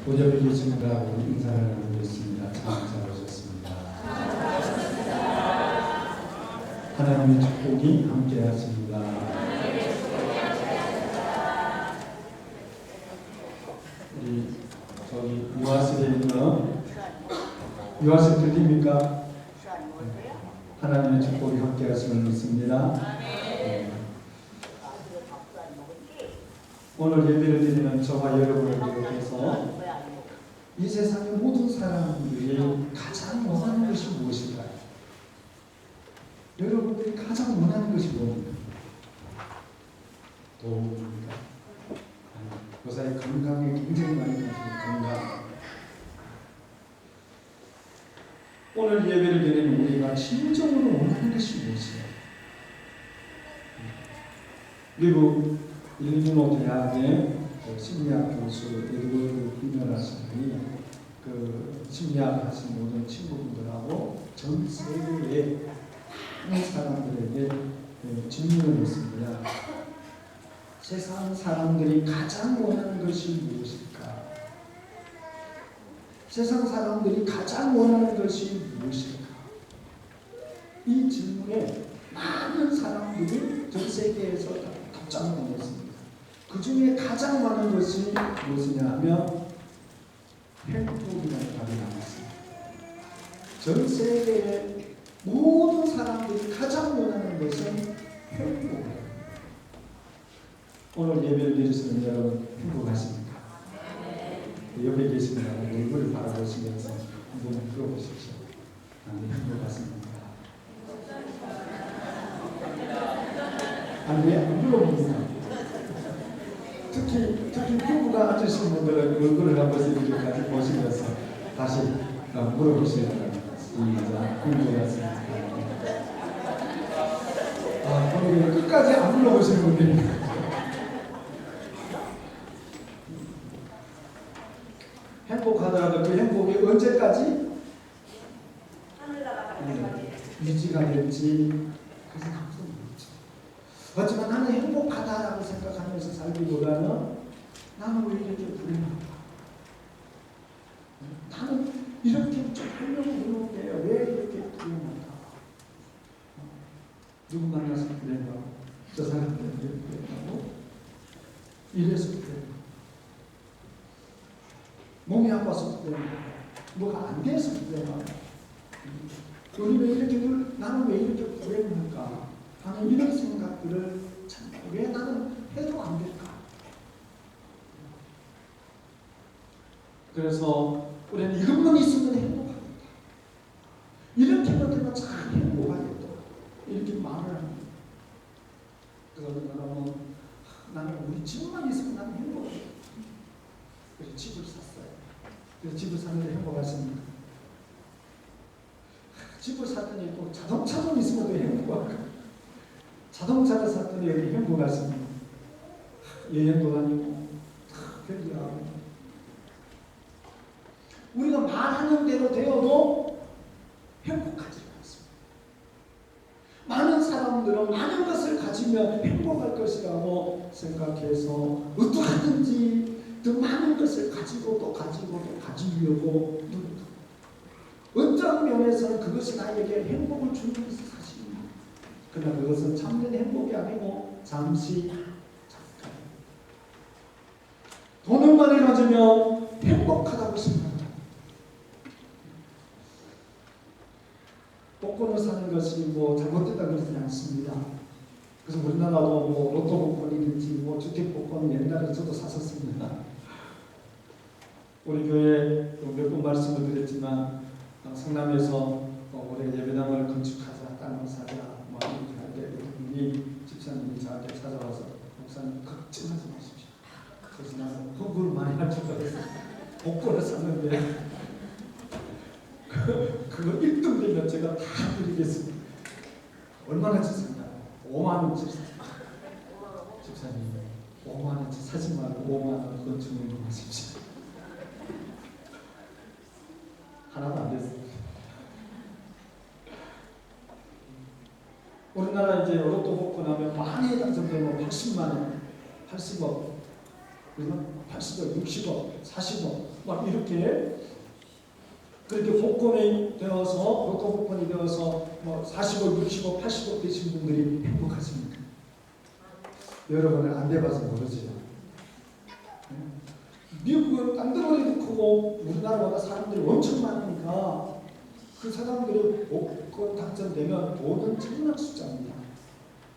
오전에 계신 분하고 인사를 나누겠습니다. 참 잘하셨습니다. 하나님의 축복이 함께하십니다. 우리 저기 유아실에 있는 유아실 들립니까? 하나님의 축복이 함께하심을 믿습니다. 오늘 예배를 드리는 저와 여러분을 비롯해서 이 세상의 모든 사람들이 가장 원하는 것이 무엇일까요? 여러분들이 가장 원하는 것이 뭡니까? 도움입니까? 요새 건강에 굉장히 많이 가지고 건강. 오늘 예배를 드리는 우리가 진정으로 원하는 것이 무엇이에요? 미국 일리노이 대학의 심리학 교수 에드워드 히너라는 분이 그 심리학 하신 모든 친구분들하고 전 세계의 많은 사람들에게 질문을 했습니다. 세상 사람들이 가장 원하는 것이 무엇일까? 세상 사람들이 가장 원하는 것이 무엇일까? 이 질문에 많은 사람들이 전 세계에서 답장을 보냈습니다. 그 중에 가장 많은 것이 무엇이냐 하면 행복이라는 답이 나왔습니다. 전 세계의 모든 사람들이 가장 원하는 것은 행복이에요. 오늘 예배를 드리시는 여러분 행복하십니까? 옆에 계신 분은 얼굴을 바라보시면서 한번 들어보십시오. 행복하십니까? 아니, 안 물어봅니다. 특히 부부가 앉으신 분들은 얼굴을 한 번씩 이렇게 같이 보시면서 다시 물어보셔야 합니다. 행복하십니까? 오늘 끝까지 안 물어보시는 분들이 행복하더라도 그 행복이 언제까지 유지가 될지 그래서 아무도 모르죠. 하지만 나는 행복하다라고 생각하면서 살기보다는 나는 왜 이렇게 불행할까? 나는 이렇게 좀 하려고 그러는데 왜 이렇게 불행할까? 누구 만나서 불행하고 저 사람 때문에 불행하고 이래서 불행하고 몸이 아파서 불행하고 뭐가 안 돼서 불행하고 우리 왜 이렇게 나는 왜 이렇게 불행할까? 하는 이런 생각들을 참 왜 나는 해도 안 될까? 그래서 우리는 이것만 있으면 행복하겠다. 이렇게만 되면 참 행복하겠다. 이렇게 말을 합니다. 그래서 여러분 나는 우리 집만 있으면 나는 행복하겠다. 그래서 집을 샀어요. 그래서 집을 샀는데 행복하십니까? 집을 샀더니 또 자동차만 있으면 더 행복할까? 자동차를 샀더니 여기 행복하십니까? 여행도 다니고 편리하고 우리가 말하는 대로 되어도 행복하지 않습니다. 많은 사람들은 많은 것을 가지면 행복할 것이라고 생각해서 어떠하든지 더 많은 것을 가지고 또 가지려고 노력합니다. 어떤 면에서는 그것이 나에게 행복을 주는 것이 사실입니다. 그러나 그것은 참된 행복이 아니고 잠시 잠깐 돈을 많이 가지면 행복하다고 생각합니다. 복권을 사는 것이 잘못됐다고 그러지 않습니다. 그래서 우리나라도 로또 복권이든지 주택 복권 옛날에 저도 샀었습니다. 우리 교회 몇 번 말씀을 드렸지만 성남에서 올해 예배당을 건축하자, 땅을 사자, 이렇게 할 때 분이 집사님이 저한테 찾아와서 목사님 걱정하지 마십시오. 그래서 나는 헌금을 많이 할 줄 알았어요. 복권을 샀는데 그거 1등 되면 제가 다 드리겠습니다. 얼마나 쳤습니까? 5만 원 쳤습니다. 집사님 5만 원 사지 말고 5만 원 건축을 하십시오. 하나도 안 됐습니다. 우리나라 이제 로또 복권하면 많이 당첨되면 80만 원, 80억, 80억, 60억, 40억 막 이렇게 그렇게 복권이 되어서 로또 복권이 되어서 뭐 40억, 60억, 80억 되신 분들이 행복하십니까? 여러분은 안 돼봐서 모르지요. 미국은 땅덩어리도 크고 우리나라보다 사람들이 엄청 많으니까 그 사람들이 복권 당첨되면 돈은 천만 숫자입니다.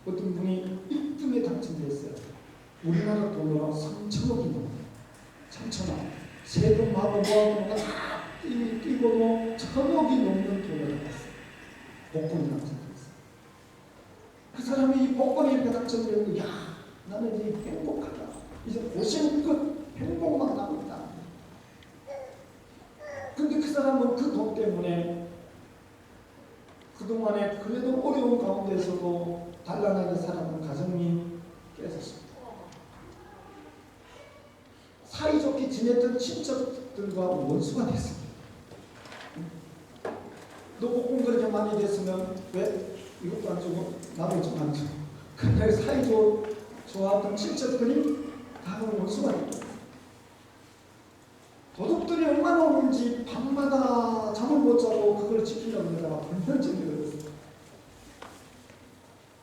어떤 분이 1등에 당첨됐어요. 우리나라 돈으로 3천억이 넘어요. 3천억. 세금하고 뭐하고 다 끼고도 1,000억이 넘는 돈을 받았어요. 복권이 당첨됐어요. 그 사람이 이 복권이 이렇게 당첨되면 야, 나는 이제 행복하다. 이제 고생 끝. 행복만 하고 있다. 근데 그 사람은 그 돈 때문에 그동안에 그래도 어려운 가운데서도 단란하게 살았던 가정이 깨졌습니다. 사이좋게 지냈던 친척들과 원수가 됐습니다. 너 복권 그렇게 많이 됐으면 왜 이것도 안 주고 나도 좀 안 주고. 근데 좋았던 친척들이 다 원수가 됐다. 도둑들이 얼마나 오는지 밤마다 잠을 못 자고 그걸 지키려고 내가 불면증이 걸렸어요.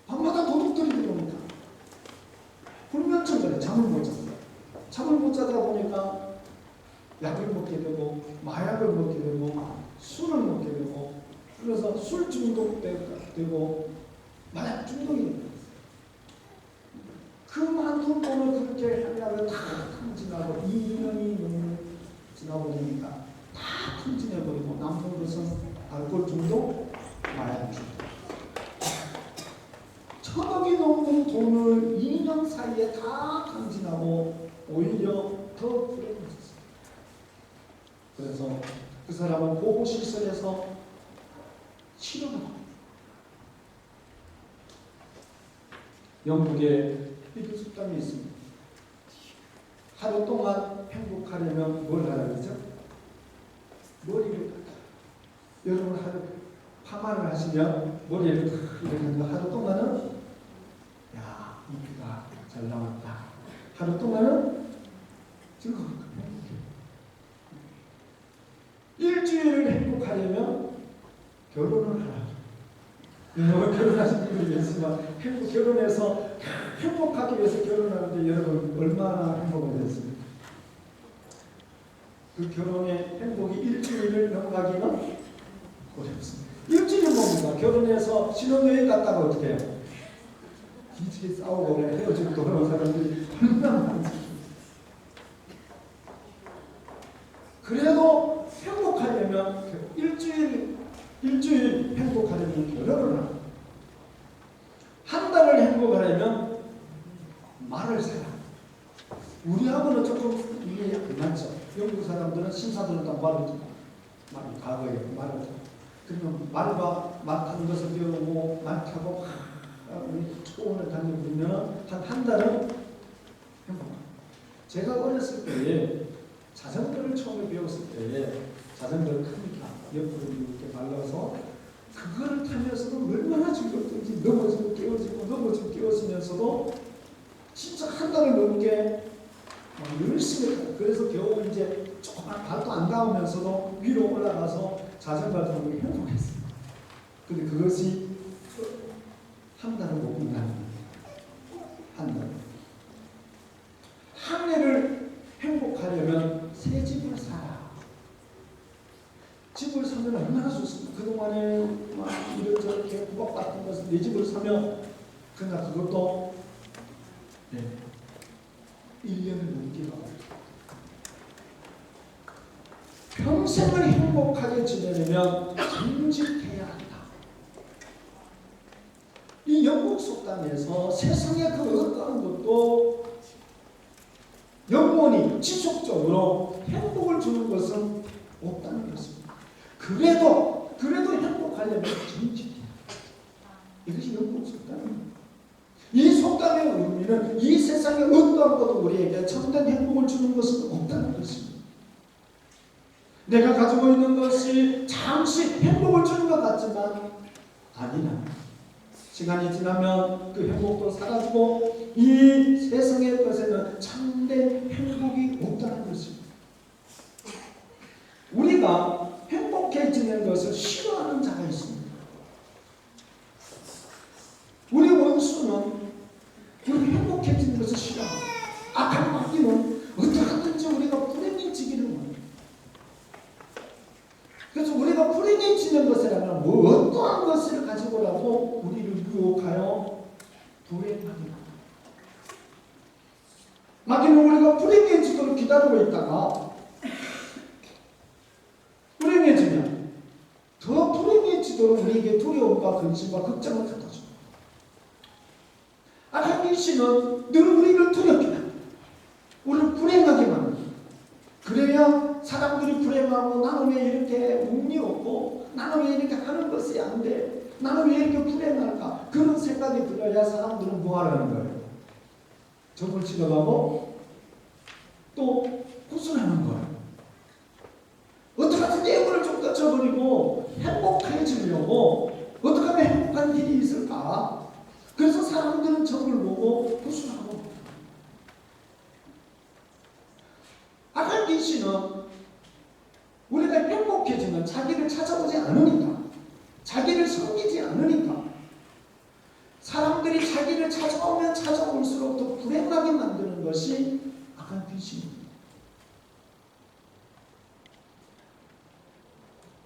밤마다 도둑들이 들어옵니다. 불면증 걸려 잠을 못 잤어요. 잠을 못 자다 보니까 약을 먹게 되고 마약을 먹게 되고 술을 먹게 되고 그래서 술 중독되고 마약 중독이 되고 그 많은 돈을 그렇게 하려고 다 탕진하고 2년이 넘는 지나버리니까 다 탕진해버리고 남는 것은 알코올 중독, 마약 중독. 1,000억이 넘는 돈을 2년 사이에 다 탕진하고 오히려 더 불행해졌어요. 그래서 그 사람은 보호시설에서 치료를 합니다. 영국에 이런 습관이 있습니다. 하루 동안 행복하려면 뭘 하라 그러죠? 머리를 깎아. 여러분 하루 파마를 하시면 머리를 이렇게 하는 거 하루 동안은 야 이쁘다 잘 나왔다. 하루 동안은 즐거울 거예요. 일주일을 행복하려면 결혼을 하라. 여러분 결혼하신 분들이 계시지만 결혼해서 행복하기 위해서 결혼하는데 여러분 얼마나 행복을 했습니까? 그 결혼의 행복이 일주일을 넘어가기는 어렵습니다. 일주일 뭡니까? 결혼해서 신혼여행 갔다가 어떻게 해요? 기지에 싸우고 헤어지고 돌아온 사람들이 얼마나 많지. 그래도 행복하려면 일주일 행복하려면 결혼을 하고 한 달을 행복하려면 말을 사라. 우리하고는 조금 이게 안 맞죠. 영국 사람들은 신사들은 다 말을 과거에 말을 그러면 말과 말 타는 것을 배우고 말 타고 초원을 다니면 한 달은 행복합니다. 제가 어렸을 때에 자전거를 처음에 배웠을 때에 자전거를 크니까 옆으로 이렇게 말라서 그거를 타면서도 얼마나 즐겁든지 넘어지고 깨어지면서도 진짜 한 달을 넘게 열심히 했어요. 그래서 겨우 이제 조금만 발도 안 닿으면서도 위로 올라가서 자전거를 타는 게 행복했어요. 근데 그것이 한 달을 못 끝나는 한 달. 한 해를 행복하려면 새 집을 사라. 집을 사면 얼마나 좋습니까? 그동안에 막 이런저렇게 구박받던 것을 내 집을 사면 그러나 그것도 1년을 넘게 가고 평생을 행복하게 지내려면 정직해야 한다. 이 영국 속담에서 세상에 그 어떠한 것도 영원히 지속적으로 행복을 주는 것은 없다는 것입니다. 그래도 행복하려면 정직해야 한다. 이것이 영국 속담입니다. 이 속담의 의미는 이 세상에 어떠한 것도 우리에게 참된 행복을 주는 것은 없다는 것입니다. 내가 가지고 있는 것이 잠시 행복을 주는 것 같지만 아니라 시간이 지나면 그 행복도 사라지고 이 세상의 것에 행복해지는 것을 싫어하고 악한 마귀는 어떻게든지 우리가 불행해지기를 원합니다. 그래서 우리가 불행해지는 것이라면 어떠한 것을 가지고라도 우리를 유혹하여 불행하게 합니다. 마귀는 우리가 불행해지도록 기다리고 있다가 불행해지면 더 불행해지도록 우리에게 두려움과 근심과 걱정을 갖다 줍니다. 악한 귀신은 늘 우리를 두렵게 합니다. 우리를 불행하게 만듭니다. 그래야 사람들이 불행하고 나는 왜 이렇게 운이 없고 나는 왜 이렇게 하는 것이 안 돼? 나는 왜 이렇게 불행할까? 그런 생각이 들어야 사람들은 뭐 하라는 거예요? 적을 치러가고 또 구슬하는 거예요. 어떻게 하든 예물을 좀 던져버리고 행복해지려고 어떻게 하면 행복한 길이 있을까? 그래서 사람들은 적을 보고 구슬하고 악한 귀신은 우리가 행복해지면 자기를 찾아오지 않으니까 자기를 섬기지 않으니까 사람들이 자기를 찾아오면 찾아올수록 더 불행하게 만드는 것이 악한 귀신입니다.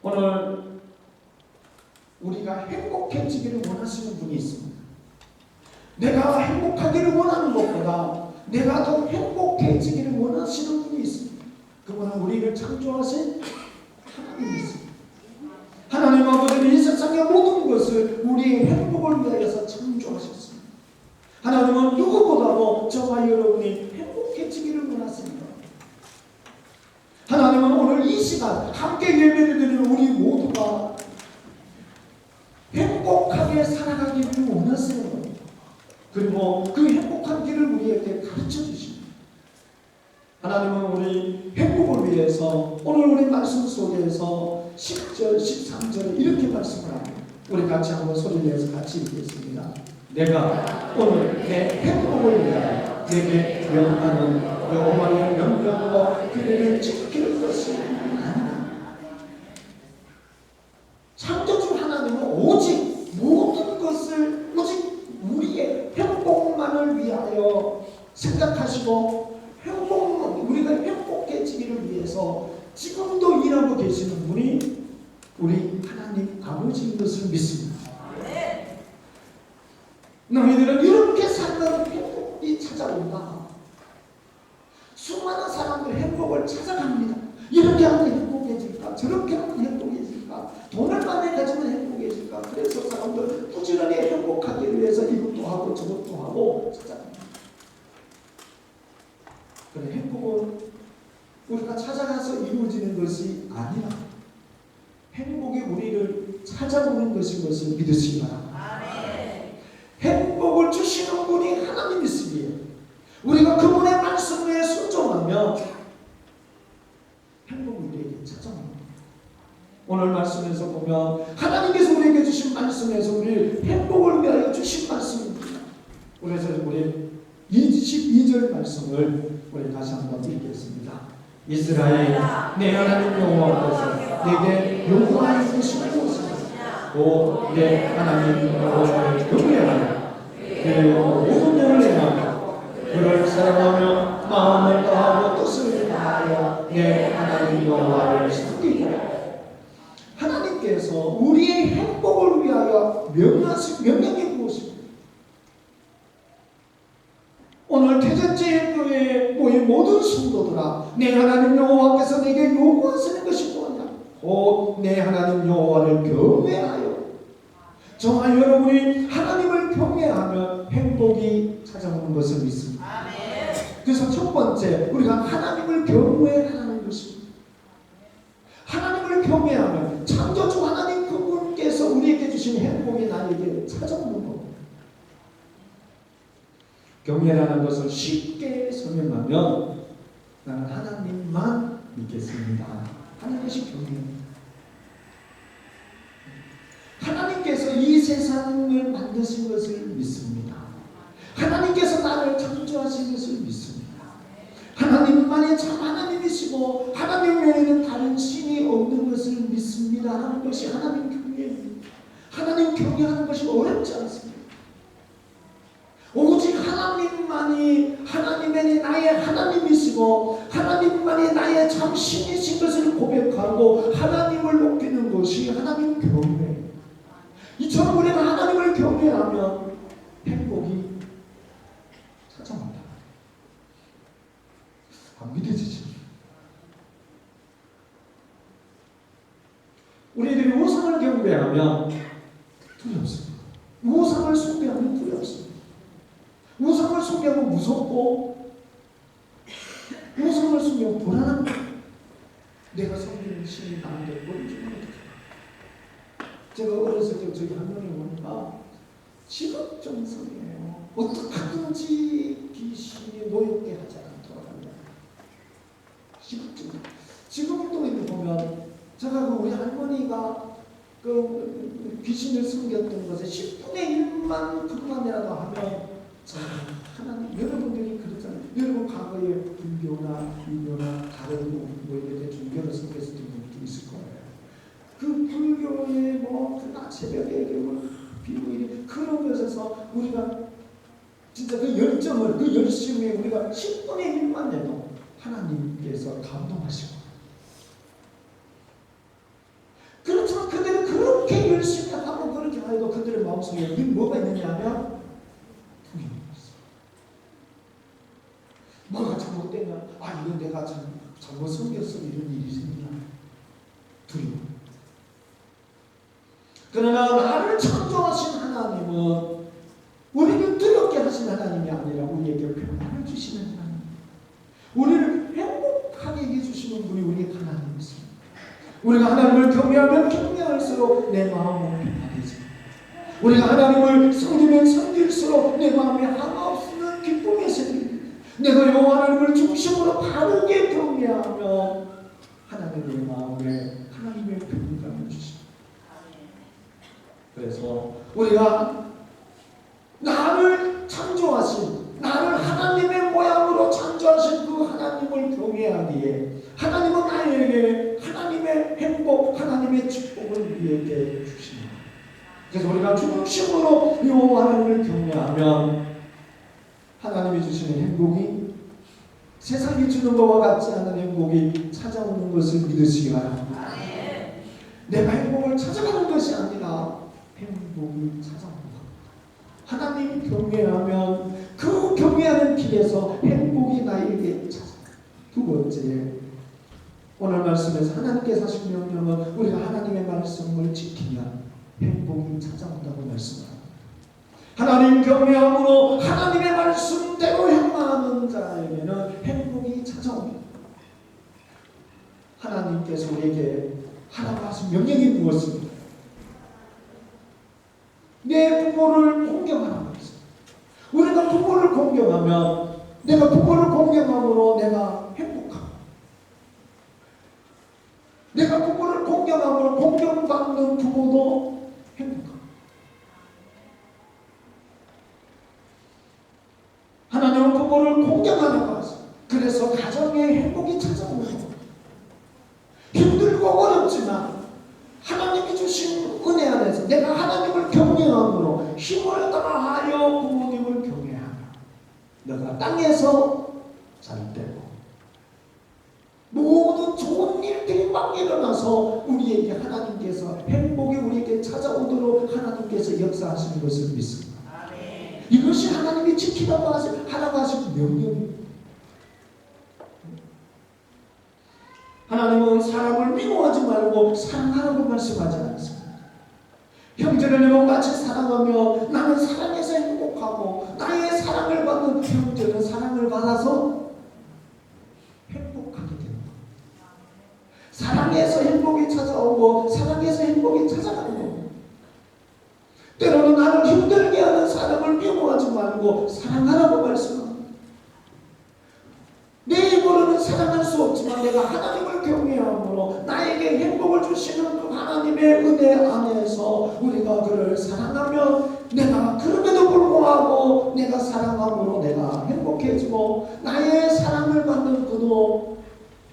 오늘 우리가 행복해지기를 원하시는 분이 있습니다. 내가 행복하기를 원하는 것보다 내가 더 행복해지기를 원하시는 분이 있습니다. 그분은 우리를 창조하신 하나님이 있습니다. 하나님 아버지는 이 세상의 모든 것을 우리의 행복을 위하여서 창조하셨습니다. 하나님은 누구보다도 저와 여러분이 행복해지기를 원하십니다. 하나님은 오늘 이 시간 함께 예배를 드리는 우리 모두가 행복하게 살아가기를 원하시는 겁니다. 그리고 그 행복한 길을 우리에게 가르쳐 주십니다. 하나님은 우리 행복을 위해서 오늘 우리 말씀 속에서 10절, 13절에 이렇게 말씀을 합니다. 우리 같이 한번 소리 내서 같이 읽겠습니다. 내가 오늘 내 행복을 위하여 내게 명하는 여호와의 명령과 규례를 지킬 것이 아니라 창조주 하나님은 오직 모든 것을 오직 우리의 행복만을 위하여 생각하시고 우리가 행복해지기를 위해서 지금도 일하고 계시는 분이 우리 하나님 아버지인 것을 믿습니다. 너희들은 이렇게 살면 행복이 찾아온다. 수많은 사람들 행복을 찾아갑니다. 이렇게 하면 행복해질까? 저렇게 하면 행복해질까? 돈을 많이 가지면 행복해질까? 그래서 사람들 부지런히 행복하기 위해서 이것도 하고 저것도 하고 찾아갑니다. 그런데 행복은 우리가 찾아가서 이루어지는 것이 아니라 행복이 우리를 찾아오는 것인 것을 믿으시기 바랍니다. 행복을 주시는 분이 하나님이시기에 우리가 그분의 말씀에 순종하면 행복이 우리에게 찾아옵니다. 오늘 말씀에서 보면 하나님께서 우리에게 주신 말씀에서 우리 행복을 위하여 주신 말씀입니다. 그래서 우리 22절 말씀을 우리 다시 한번 읽겠습니다. 이스라엘 내 하나님 여호와께서 내게 요구하는 것이 무엇이냐? 또 내 하나님 여호와를 경외하라. 그리고 모든 영을 행하며 그를 사랑하며 마음을 다하고 뜻을 다하여 내 하나님 여호와를 섬기고. 하나님께서 우리의 행복을 위하여 명하신 명령이 무엇입니까? 오늘 대전제일교회에 모인 모든 성도들아, 내 하나님 여호와께서 내게 요구하시는 것이 뭐냐? 곧 내 하나님 여호와를 경외하여. 저와 여러분이 하나님을 경외하면 행복이 찾아오는 것을 믿습니다. 그래서 첫 번째, 우리가 하나님을 경외하는 것입니다. 하나님을 경외하면 창조주 하나님 그분께서 우리에게 주신 행복이 나에게 찾아오는 겁니다. 경외라는 것을 쉽게 설명하면 나는 하나님만 믿겠습니다 하는 것이 경외입니다. 하나님께서 이 세상을 만드신 것을 믿습니다. 하나님께서 나를 창조하신 것을 믿습니다. 하나님만이 참 하나님이시고 하나님 외에는 다른 신이 없는 것을 믿습니다 하는 것이 하나님 경외입니다. 하나님 경외하는 것이 어렵지 않습니다. 오직 하나님만이 부르짖어 하나님만이 나의 참 신이신 것을 고백하고 하나님을 높이는 것이 하나님 경외. 이처럼 우리가 하나님을 경외하면 행복이 찾아온다. 안 믿어지죠? 우리들이 우상을 경배하면 두렵습니다. 우상을 숭배하면 두렵습니다. 우상을 숭배하면 무섭고 우상을 숭배하면 불안합니다. 내가 섬기는 신이 나한테 뭘 주면 어떡해. 제가 어렸을 때 저희 할머니 보니까 직업정성이에요. 어떻게든지 귀신이 노엽게 하지 않도록 합니다. 직업정성. 지금도 보면 제가 우리 할머니가 귀신을 숨겼던 것에 10분의 1만 그만이라도 하면 하나님, 여러분들이 그렇잖아요. 여러분 과거에 불교나 유교나 다른 뭐 이렇게 종교를 숨겼을 분들도 있을 거예요. 그 불교의 낮 새벽에 비밀이 그런 것에서 우리가 진짜 그 열정을 그 열심에 우리가 10분의 1만 내도 하나님께서 감동하시고. 그렇지만 그들은 그렇게 열심히 하고 그렇게 하여도 그들의 마음속에 뭐가 있느냐 하면 두려움이 있어. 뭐가 잘못되면 이건 내가 잘못 섬겼어 이런 일이 생기나 두려움. 그러나 나를 창조하신 하나님은 우리를 두렵게 하신 하나님이 아니라 우리에게 평안을 주시는 하나님, 우리를 행복하게 해주시는 분이 우리 하나님이십니다. 우리가 하나님을 경외하면 경외할수록 내 마음은 평안해집니다. 우리가 하나님을 섬기면 섬길수록 내 마음에 한없는 기쁨이 생깁니다. 내가 여호와 하나님을 중심으로 바르게 경외하면 하나님의 마음에 하나님의 평강을 주십니다. 그래서 우리가 나를 창조하신, 나를 하나님의 모양으로 창조하신 그 하나님을 경외하기에 하나님은 나에게 하나님의 행복, 하나님의 축복을 우리에게 주십니다. 그래서 우리가 중심으로 여호와 하나님을 경외하면 하나님이 주시는 행복이 세상이 주는 것과 같지 않은 행복이 찾아오는 것을 믿으시기 바랍니다. 내가 행복을 찾아가는 것이 아니라 행복이 찾아옵니다. 하나님 경외하면 그 경외하는 길에서 행복이 나에게 찾아옵니다. 두 번째, 오늘 말씀에서 하나님께서 하신 명령은 우리가 하나님의 말씀을 지키면 행복이 찾아온다고 말씀합니다. 하나님 경외함으로 하나님의 말씀대로 행하는 자에게는 행복이 찾아옵니다. 하나님께서 우리에게 하라고 하신 명령이 무엇입니까? 내 부모를 공경하라고 했습니다. 우리가 부모를 공경하면 내가 부모를 공경함으로 내가 행복하고, 내가 부모를 공경함으로 공경받는 부모도 행복하고, 하나님은 부모를 공경하라고 하셨습니다. 그래서 가정에 행복이 찾아오는 겁니다. 힘들고 어렵지만 하나님이 주신 은혜 안에서 내가 하나님을 경외함으로 힘을 다하여 부모님을 경외하며 너가 땅에서 잘 때고 모든 좋은 일들이 막 일어나서 우리에게 하나님께서 행복이 우리에게 찾아오도록 하나님께서 역사하시는 것을 믿습니다. 이것이 하나님이 지키라고 하라고 하신 명령입니다. 하나님은 사람을 미워하지 말고 사랑하라고 말씀하지 않습니다. 형제를 같이 사랑하며 나는 사랑해서 행복하고 나의 사랑을 받는 형제는 사랑을 받아서 행복하게 됩니다. 사랑해서 행복이 찾아오고 사랑해서 행복이 찾아가는 겁니다. 때로는 나를 힘들게 하는 사람을 미워하지 말고 사랑하라고 말씀합니다. 내 입으로는 사랑할 수 없지만 내가 하나님을 경외함으로 나에게 행복을 주시는 그 하나님의 은혜 안에서 우리가 그를 사랑하면 내가 그럼에도 불구하고 내가 사랑함으로 내가 행복해지고 나의 사랑을 받는 그도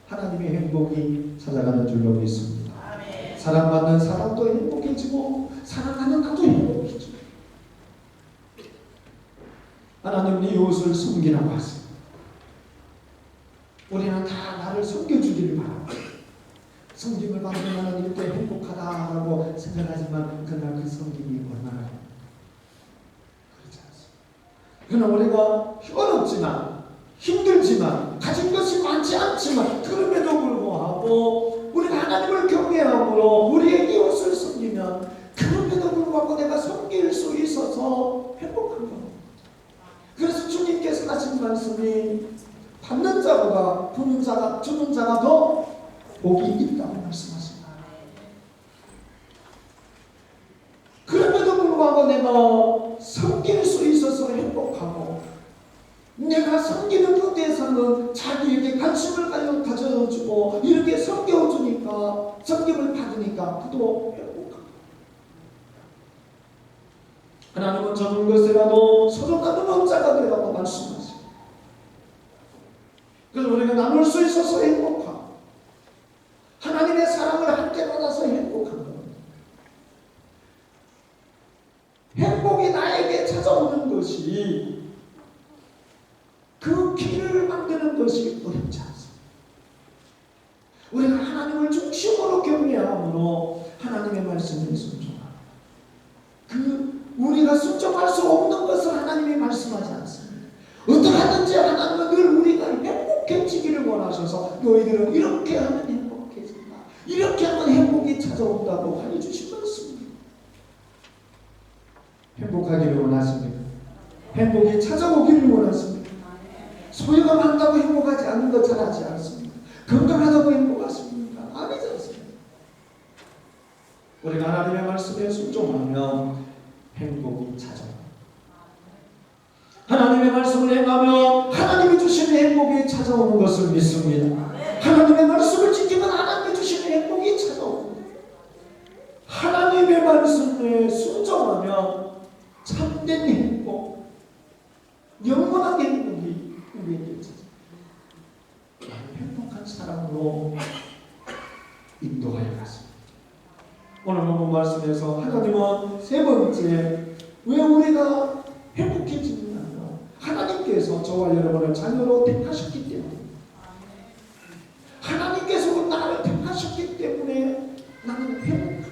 하나님의 행복이 찾아가는 줄로 믿습니다. 사랑받는 사람도 행복해지고 사랑하는 나도 행복해지고 하나님은 이웃을 섬기라고 하십니다. 우리는 다 나를 섬겨주기를 바랍니다. 섬김을 받으면 나는 이렇게 행복하다라고 생각하지만 그날 그 섬김이 얼마나 그렇지 않습니다. 그러나 우리가 어렵지만 힘들지만 가진 것이 많지 않지만 그럼에도 불구하고 우리가 하나님을 경외함으로 우리의 이웃을 섬기면 그럼에도 불구하고 내가 섬길 수 있어서 행복한 겁니다. 그래서 주님께서 하신 말씀이 받는 자보다 주는 자가 더 복이 있다고 말씀하십니다. 그럼에도 불구하고 내가 섬길 수 있어서 행복하고 내가 섬기는 것에서는 자기에게 관심을 가져주고 이렇게 섬겨주니까 섬김을 받으니까 그도 행복합니다. 하나님은 적은 것이라도 서로 나누는 자가 되라고 말씀하십니다. 그래서 우리가 나눌 수 있어서 행복하고 하나님의 사랑을 함께 받아서 행복한 겁니다. 행복이 나에게 찾아오는 것이 그 길을 만드는 것이 어렵지 않습니다. 우리가 하나님을 중심으로 경외함으로 하나님의 말씀에 순종하고 우리가 순종할 수 없는 것을 하나님이 말씀하지 않습니다. 어떻게 하든지 하나님은 늘 우리가 행복해지기를 원하셔서 너희들은 이렇게 하면 행복해진다. 이렇게 하면 행복이 찾아온다고 알려주신 말씀입니다. 행복하기를 원하십니까? 행복이 찾아오기를 원하십니까? 소유가 많다고 행복하지 않는 것 잘 하지 않습니다. 건강하다고 행복하십니까? 아니지 않습니다. 우리가 하나님의 말씀에 순종하면 행복이 찾아옵니다. 하나님의 말씀을 행하면 하나님이 주시는 행복이 찾아오는 것을 믿습니다. 하나님의 말씀을 지키면 하나님이 주시는 행복이 찾아옵니다. 하나님의 말씀에 순종하면 참된 행복, 영원한 행복이 우리에게 찾아옵니다. 행복한 사람으로 인도하여 갔습니다. 오늘 본문 말씀에서 하나님은 세 번째 왜 우리가 행복해지느냐 하나님께서 저와 여러분을 자녀로 택하셨기 때문에 하나님께서 나를 택하셨기 때문에 나는 행복합니다.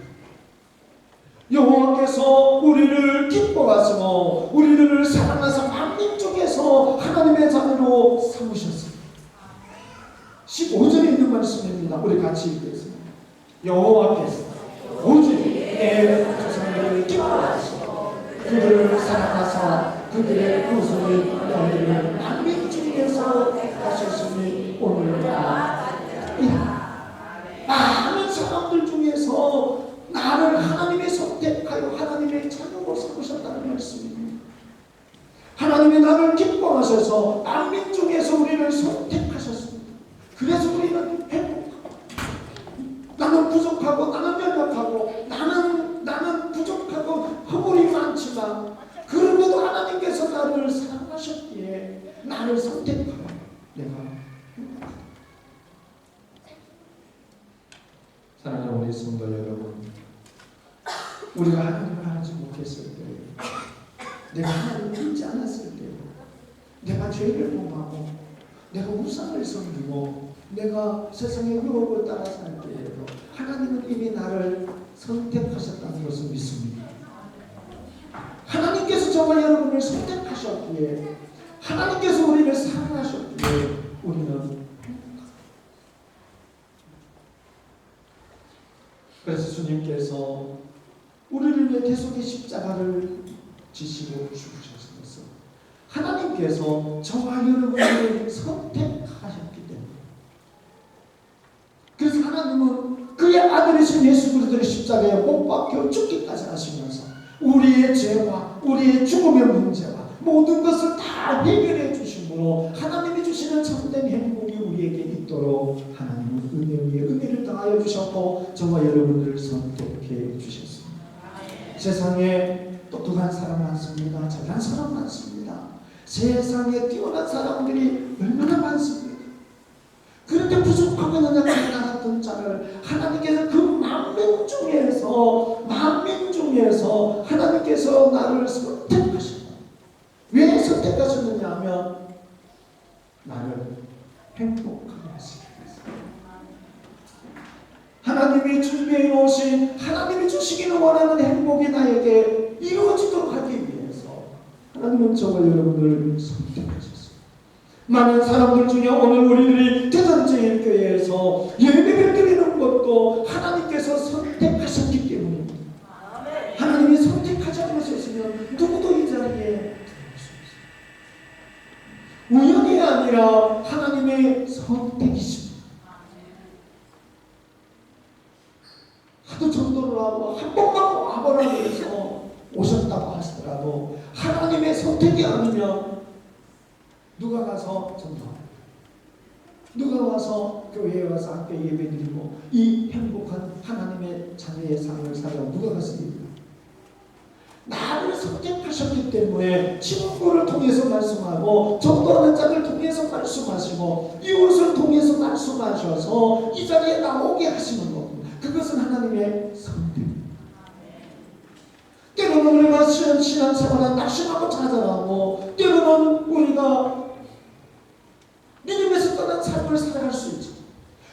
여호와께서 우리를 기뻐하시고 우리를 사랑하사 만민 중에서 하나님의 자녀로 삼으셨습니다. 15절에 있는 말씀입니다. 우리 같이 읽겠습니다. 여호와께서 오직 내 조상들을 기뻐하시고 그들을 사랑하사 그들의 후손이 너희를 만민 중에서 택하셨으니 오늘날 많은 사람들 중에서 나를 하나님이 선택하여 하나님의 자녀로 삼으셨다는 말씀입니다. 하나님이 나를 기뻐하셔서 만민 중에서 우리를 선택하셨습니다. 그래서 우리는 행복하고 나는 부족하고 나는 연약하고 나는 부족하고 허물이 많지만 그럼에도 하나님께서 나를 사랑하셨기에 나를 선택하여 내가 행복하다. 사랑하는 우리 성도 여러분, 우리가 하나님을 알지 못했을 때, 내가 하나님을 믿지 않았을 때, 내가 죄를 범하고 내가 우상을 섬기고 내가 세상의 유혹을 따라 살 때에도 하나님은 이미 나를 선택하셨다는 것을 믿습니다. 하나님께서 저와 여러분을 선택하셨기에 하나님께서 우리를 사랑하셨기에 우리는 행복합니다. 그래서 주님께서 우리를 위해 대속의 십자가를 지시고 죽으셨습니다. 하나님께서 저와 여러분을 선택하셨기 때문에 그래서 하나님은 그의 아들이신 예수 그리스도를 십자가에 못 박혀 죽기까지 하시면서 우리의 죄와 우리의 죽음의 문제와 모든 것을 다 해결해 주심으로 하나님이 주시는 참된 행복이 우리에게 있도록 하나님은 은혜 위에 은혜를 더하여 주셨고 저와 여러분들을 선택해 주셨습니다. 세상에 똑똑한 사람 많습니다. 잘난 사람 많습니다. 세상에 뛰어난 사람들이 얼마나 많습니다. 그런데 부족하고 연약한 나 같은 자를 하나님께서 그 만민 중에서 하나님께서 나를 선택하셨다. 왜 선택하셨느냐 하면 나를 행복하게 하시기 위해서. 하나님이 준비해 놓으신, 하나님이 주시기를 원하는 행복이 나에게 이루어지도록 하기 위해서 하나님은 저와 여러분을 선택하셨습니다. 많은 사람들 중에 오늘 우리들이 대전제일교회에서 예배를 드리는 것도 하나님께서 선택하셨기 때문입니다. 하나님이 선택하지 않으셨으면 누구도 이 자리에 우연이 아니라 하나님의 선택이십니다. 하도 전도를 하고 한 번만 와보라고 해서 오셨다고 하시더라도 하나님의 선택이 아니면 누가 가서 전도합니다. 누가 와서 교회에 와서 함께 예배드리고 이 행복한 하나님의 자녀의 삶을 살아 누가 갔습니까? 나를 선택하셨기 때문에 친구를 통해서 말씀하고 전도하는 자를 통해서 말씀하시고 이웃을 통해서 말씀하셔서 이 자리에 나오게 하시는 겁니다. 그것은 하나님의 선택입니다. 때로는 우리가 신앙생활에 낙심하고 좌절하고 때로는 우리가 믿음에서 떠난 삶을 살아갈 수 있죠.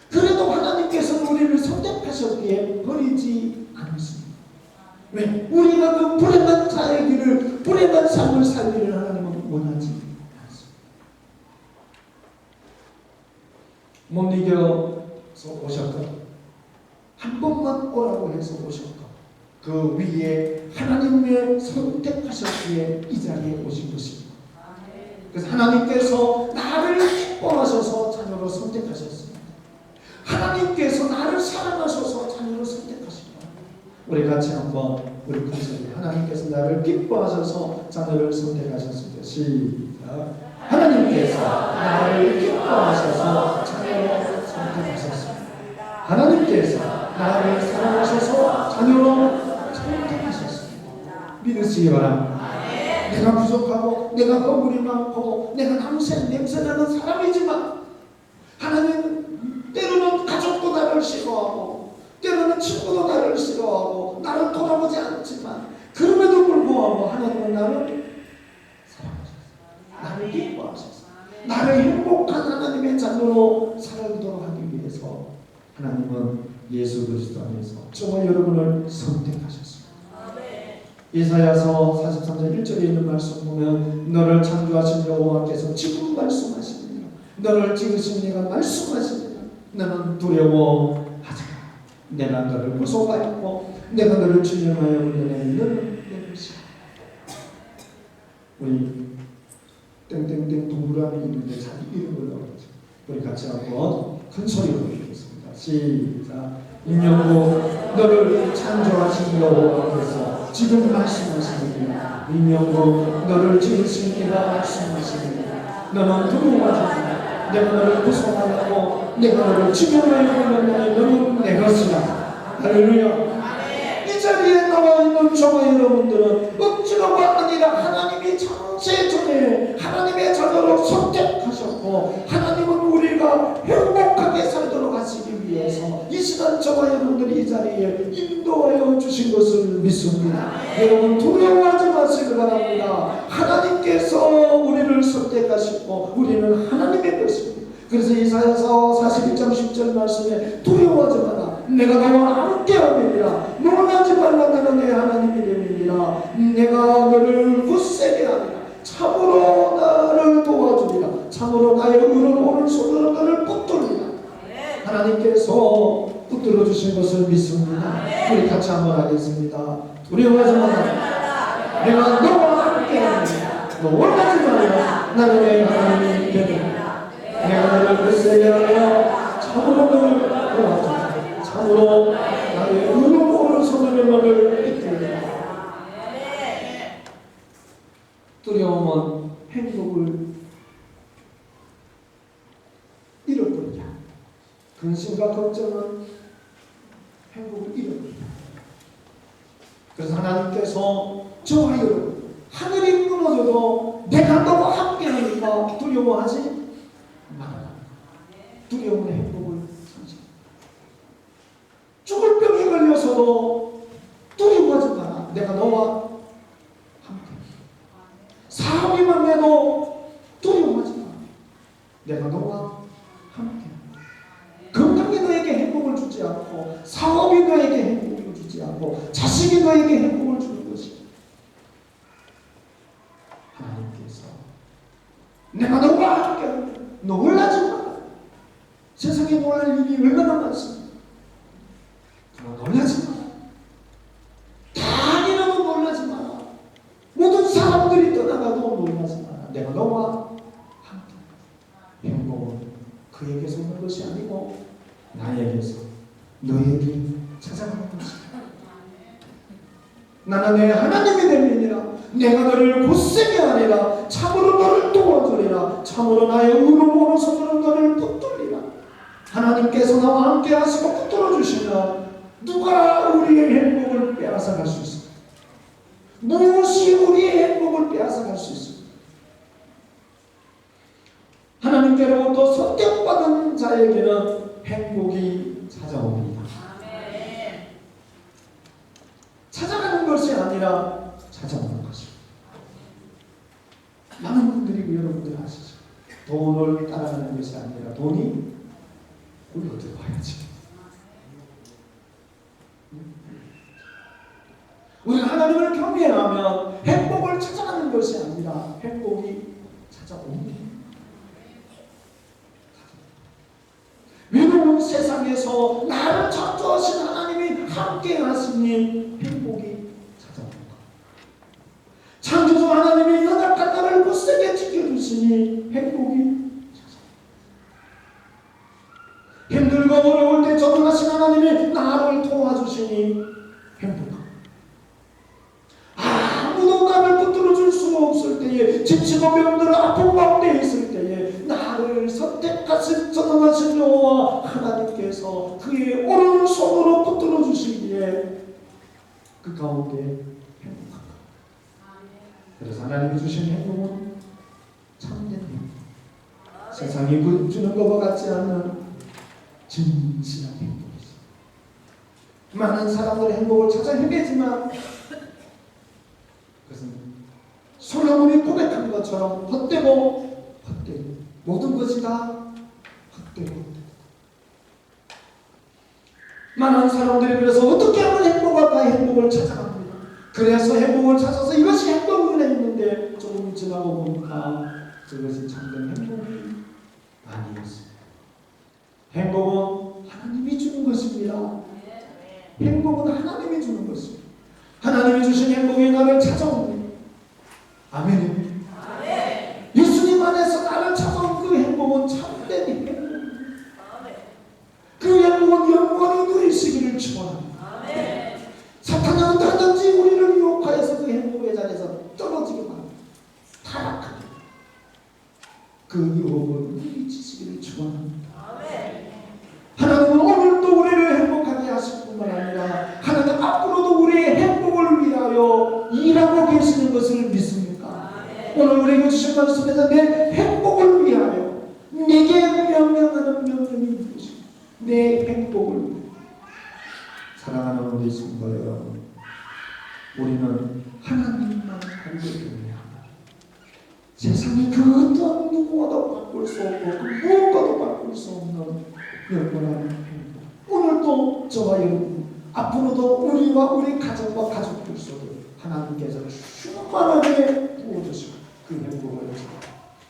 그래도 하나님께서는 우리를 선택하셨기에 버리지 않으십니다. 왜? 우리가 그 불행한 자의 길을, 불행한 삶을 살기를 하나님은 원하지 않습니다. 못 이겨서 오셨고 한 번만 오라고 해서 오셨고 그 위에 하나님의 선택하셨기에 이 자리에 오신 것입니다. 그래서 하나님께서 나를 기뻐하셔서 자녀로 선택하셨습니다. 하나님께서 나를 사랑하셔서 자녀로 선택하십니다. 우리 같이 한번 우리 큰소리 하나님께서 나를 기뻐하셔서 자녀를 선택하셨습니다. 시작. 하나님께서 나를 기뻐하셔서 자녀로 선택하셨습니다. 하나님께서 나를 사랑하셔서 자녀로 선택하셨습니다. 믿으시기 바랍니다. 내가 부족하고 내가 허물이 많고 내가 냄새나는 사람이지만 하나님 때로는 가족도 나를 싫어하고 때로는 친구도 나를 싫어하고 나를 돌아보지 않지만 그럼에도 불구하고 하나님은 나를 사랑하셨어요. 나를 기뻐하셨어요. 나를 행복한 하나님의 자녀로 살도록 하기 위해서 하나님은 예수 그리스도 안에서 저와 여러분을 선택하셨습니다. 이사야서 43장 1절에 있는 말씀 보면 너를 창조하신 여호와께서 지금 말씀하십니다. 너를 지으신 이가 말씀하십니다. 너는 두려워하지 마. 내가 너를 무서워하였고 내가 너를 주님하여 불러내니 너는 내 것이야. 우리 땡땡땡 동그라미 있는데 자기 이름을 넣어야죠. 우리 같이 한번 큰 소리로 읽겠습니다. 시작. 임영구 너를 창조하신 여호와께서 지금 말씀하시느니라. 임영구 너를 지으신 이가 말씀하시느니라. 너는 두려워하지 마. 내가 너를 구속하였고 내가 너를 지켜내려 불렀느니 너는 내 것이라. 할렐루야. 이 자리에 나와 있는 저와 여러분들은 억지로가 아니라 하나님이 창세전에 하나님의 자녀로 선택하셨고 하나님은 우리가 행복하게 살도록 하시기 위해서 이 시간 저와 여러분들이 이 자리에 인도하여 주신 것을 믿습니다. 여러분 두려워하지 마시기 바랍니다. 하나님께서 우리를 선택하시고 우리는 하나님의 것입니다. 그래서 이사야서 41장 10절 말씀에 두려워하지 마라. 내가 너와 함께함이니라. 놀라지 말라. 나는 내 하나님이 됨이니라. 내가 너를 굳세게 하리라. 참으로 나를 도와주리라. 참으로 나의 의로운 오른손으로 너를 붙들리라. 하나님께서 붙들어 주신 것을 믿습니다. 우리 같이 한번 하겠습니다. 두려워하지 마라. 내가 너와 함께함이니라. 놀라지 말라. 나는 내 하나님이 됨이니라. 내가 너를 굳세게 하여 참으로 너를 도와주리라. 참으로 나의 의로운 오른손으로 너를 이끌리라. 두려움은 행복을 잃어버리라. 근심과 걱정은 행복을 잃어버리라. 그래서 하나님께서 저와 여러분 하늘이 무너져도 내가 너와 함께하니까 두려워하지 말아라. 두려움은 행복을 상실한다. 죽을 병에 걸려서도 두려워하지 마라. 내가 너와 함께. 사업이 망해도 두려워하지 마라. 내가 너와 함께. 건강이 너에게 행복을 주지 않고 사업이 너에게 행복을 주지 않고 자식이 너에게 행복을 주는 것이 하나님께서 내가 너와 함께 놀라지 마라. 세상에 놀랄 일이 얼마나 많습니까? 그러나 놀라지 마라. 단이라도 놀라지 마라. 모든 사람들이 떠나가도 놀라지 마라. 내가 너와 함께. 행복은 그에게서 오는 것이 아니고 나에게서 너에게 찾아가는 것이다. 나는 내 하나님이 됨이니라. 내가 너를 굳세게 하리라. 참으로 너를 도와주리라. 참으로 나의 의로운 손으로 너를 붙들리라. 하나님께서 나와 함께 하시고 붙들어 주시면 누가 우리의 행복을 빼앗아갈 수 있습니까? 무엇이 우리의 행복을 빼앗아갈 수 있습니까? 하나님께로부터 선택받은 자에게는 행복이 찾아옵니다. 찾아가는 것이 아니라 찾아오는 것입니다. 많은 분들이 여러분들 아시죠? 돈을 따라가는 것이 아니라 돈이 우리가 들어와야지. 우리가 하나님을 경외하면 행복을 찾아가는 것이 아니라 행복이 찾아옵니다. 외로운 세상에서 나를 창조하신 하나님이 함께 하시니 행복이 찾아옵니다. 창조주 하나님이 연약한 나를 굳세게 지켜주시니 행복이 찾아옵니다. 힘들고 어려울 때 전능하신 하나님이 나를 도와주시니 행복합니다. 아무도 나를 붙들어줄 수가 없을 때에, 지치고 병들어 아픈 가운데 있을 때에 나를 선택하신 전능하신 여호와 하나님께서 그의 오른손으로 붙들어주시기에 그 가운데 행복합니다. 그래서 하나님이 주신 행복은 참된 행복, 세상이 주는 것과 같지 않는 진실한 행복이죠. 많은 사람들의 행복을 찾아 헤매지만 그것은 솔로몬이 고백한 것처럼 헛되고 모든 것이 다 헛되고 많은 사람들이 그래서 어떻게 하면 행복할까 행복을 찾아갑니다. 그래서 행복을 찾아서 이것이 행복이라 했는데 조금 지나고 보니까 그것이 참된 행복이 아니었습니다. 행복은 하나님이 주는 것입니다. 행복은 하나님이 주는 것입니다. 하나님이 주신 행복이 나를 찾아옵니다. 아멘입니다. 예수님 안에서 나를 찾아온 그 행복은 참된 행복입니다. 그 행복은 영원히 누리시기를 축원합니다. 사탄은 언제든지 우리를 유혹하여서 그 행복의 자리에서 떨어지게 합니다. 타락하게. 그 유혹을 물리치시기를 축원합니다. 하나님은 오늘도 우리를 행복하게 하실 뿐만 아니라 하나님 앞으로도 우리의 행복을 위하여 일하고 계시는 것을 믿습니까? 오늘 우리에게 주신 말씀에서 내 행복을 위하여 내게 명령하는 명령이 무엇입니까? 내 행복을 위하여. 사랑하는 우리 성도 여러분, 우리는 하나님만 알고 경외합니다. 세상에 그 어떤 누구와도 바꿀 수 없고 그 무엇과도 바꿀 수 없는 영원한 행복. 오늘도 저와 여러분, 앞으로도 우리와 우리 가정과 가족들 속에 하나님께서 충만하게 부어주시고 그 행복을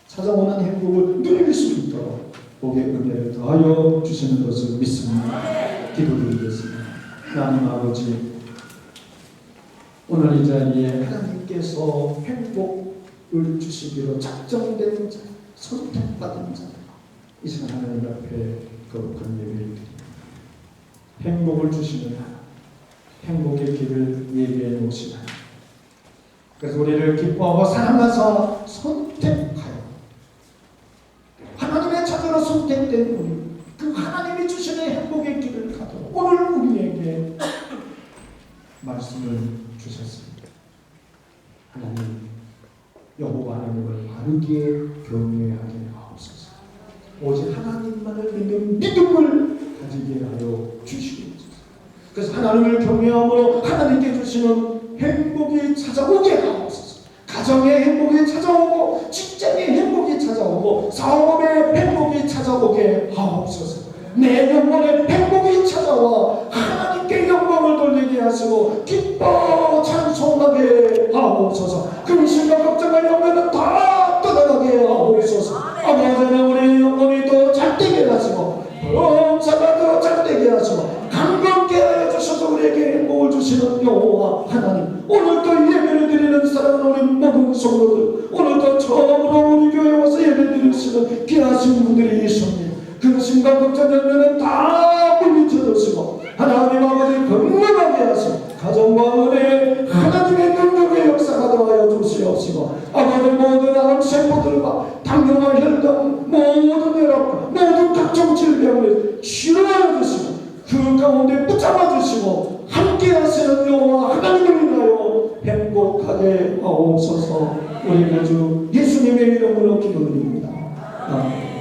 찾아오는 행복을 누릴 수 있도록 복의 은혜를 더하여 주시는 것을 믿습니다. 기도드리겠습니다. 하나님 아버지, 오늘 이 자리에 하나님께서 행복을 주시기로 작정된 자, 선택받은 자, 이 시간 하나님 앞에 거룩한 예배를 드립니다. 행복을 주시는 하나님, 행복의 길을 예비해 놓으신 하나님, 그래서 우리를 기뻐하고 사랑하사 선택하여 하나님의 자녀로 선택된 우리, 그 하나님이 주시는 행복의 길을 가도록 오늘 우리에게 말씀을 주셨습니다. 하나님, 여호와 하나님을 바르게 경외하게 하옵소서. 오직 하나님만을 믿는 믿음을 가지게 하여 주시옵소서. 그래서 하나님을 경외함으로 하나님께 주시는 행복이 찾아오게 하옵소서. 가정의 행복이 찾아오고 직장의 행복이 찾아오고 사업에 행복이 찾아오게 하옵소서. 내 영혼에 행복이 찾아와 하나님께 영광을 돌리게 하시고 기뻐 찬송하게 하옵소서. 근심과 걱정과 염려는 다 떠나가게 하옵소서. 아버지는 우리 영혼이 더 잘되게 하시고 범사가 더 잘되게 하시고 강건케 하여 주셔서 우리에게 행복을 주시는 여호와 하나님, 오늘도 예배를 드리는 사랑하는 우리 모든 성도들, 오늘도 처음으로 우리 교회에 와서 예배 드리시는 귀하신 분들이 있습니다. 근심과 걱정 열매는 다 물리쳐 주시고 하나님 아버지 건강하게 하시고 가정과 은혜 하나님의 능력의 역사가 더하여 주시옵시고 아버지 모든 암세포들과 당뇨와 혈당 모든 혈압 모든 각종 질병을 치료하여 주시고 그 가운데 붙잡아 주시고 함께 하시는 여호와 하나님을 인하여 행복하게 하옵소서. 우리 구주 예수님의 이름으로 기도드립니다. 아멘.